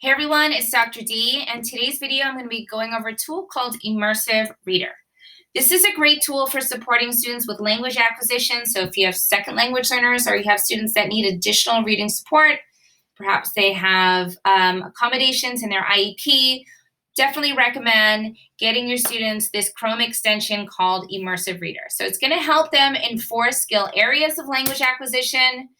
Hey everyone, it's Dr. D, and today's video I'm going to be going over a tool called Immersive Reader. This is a great tool for supporting students with language acquisition. So if you have second language learners or you have students that need additional reading support, perhaps they have accommodations in their IEP, definitely recommend getting your students this Chrome extension called Immersive Reader. So it's going to help them in 4 skill areas of language acquisition: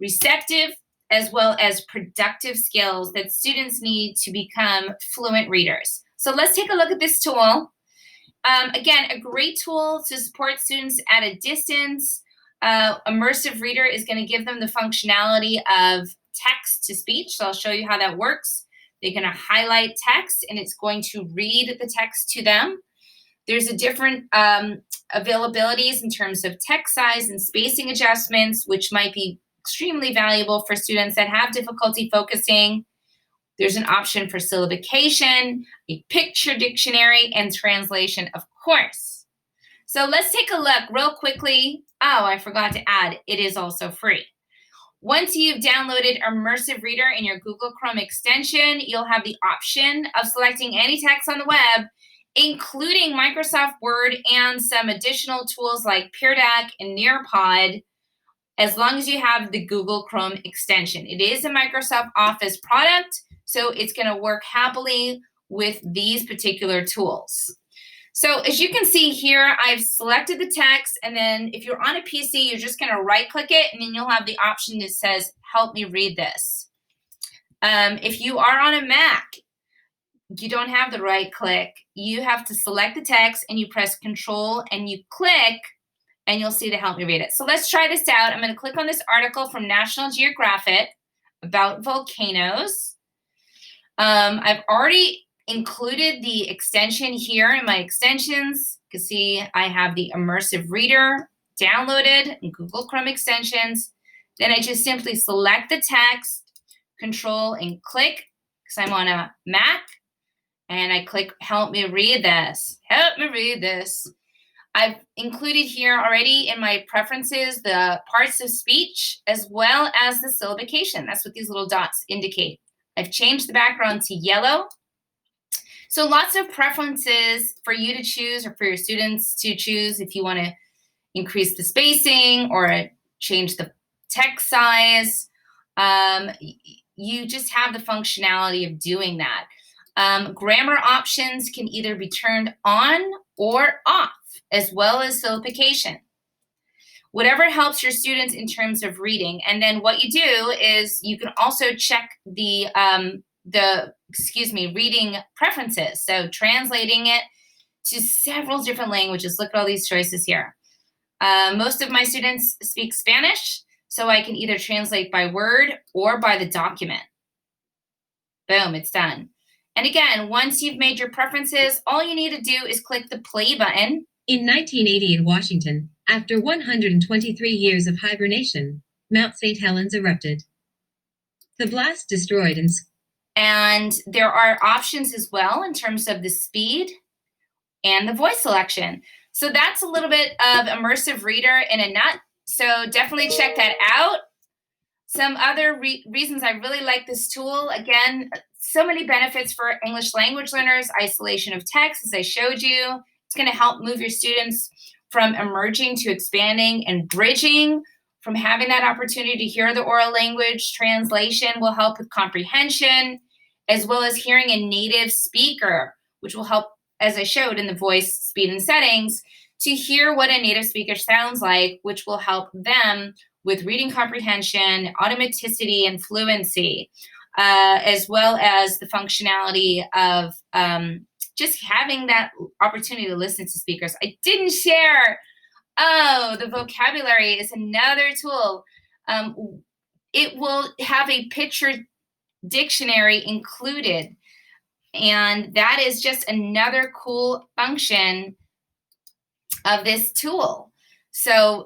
receptive, as well as productive skills that students need to become fluent readers. So let's take a look at this tool. Again, a great tool to support students at a distance. Immersive Reader is going to give them the functionality of text to speech. So I'll show you how that works. They're going to highlight text and it's going to read the text to them. There's a different availabilities in terms of text size and spacing adjustments, which might be extremely valuable for students that have difficulty focusing. There's an option for syllabication, a picture dictionary, and translation, of course. So let's take a look real quickly. Oh, I forgot to add, it is also free. Once you've downloaded Immersive Reader in your Google Chrome extension, you'll have the option of selecting any text on the web, including Microsoft Word and some additional tools like Peer Deck and Nearpod, as long as you have the Google Chrome extension. It is a Microsoft Office product, so it's going to work happily with these particular tools. So as you can see here, I've selected the text, and then if you're on a PC, you're just going to right-click it, and then you'll have the option that says, help me read this. If you are on a Mac, you don't have the right-click. You have to select the text, and you press Control, and you click, and you'll see the help me read it. So let's try this out. I'm going to click on this article from National Geographic about volcanoes. I've already included the extension here in my extensions. You can see I have the Immersive Reader downloaded in Google Chrome extensions. Then I just simply select the text, Control and click, because I'm on a Mac, and I click help me read this. Help me read this. I've included here already in my preferences the parts of speech as well as the syllabication. That's what these little dots indicate. I've changed the background to yellow. So lots of preferences for you to choose or for your students to choose if you want to increase the spacing or change the text size. You just have the functionality of doing that. Grammar options can either be turned on or off, as well as syllabication. Whatever helps your students in terms of reading. And then what you do is you can also check the reading preferences. So translating it to several different languages. Look at all these choices here. Most of my students speak Spanish, so I can either translate by word or by the document. Boom, it's done. And again, once you've made your preferences, all you need to do is click the play button. In 1980 in Washington, after 123 years of hibernation, Mount St. Helens erupted. The blast destroyed and there are options as well in terms of the speed and the voice selection. So that's a little bit of Immersive Reader in a nut. So definitely check that out. Some other reasons I really like this tool, again, so many benefits for English language learners: isolation of text, as I showed you. It's going to help move your students from emerging to expanding and bridging, from having that opportunity to hear the oral language. Translation will help with comprehension, as well as hearing a native speaker, which will help, as I showed in the voice, speed, and settings, to hear what a native speaker sounds like, which will help them with reading comprehension, automaticity, and fluency, as well as the functionality of just having that opportunity to listen to speakers. I didn't share, the vocabulary is another tool. It will have a picture dictionary included, and that is just another cool function of this tool. So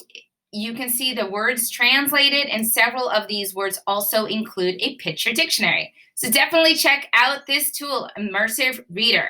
you can see the words translated, and several of these words also include a picture dictionary. So definitely check out this tool, Immersive Reader.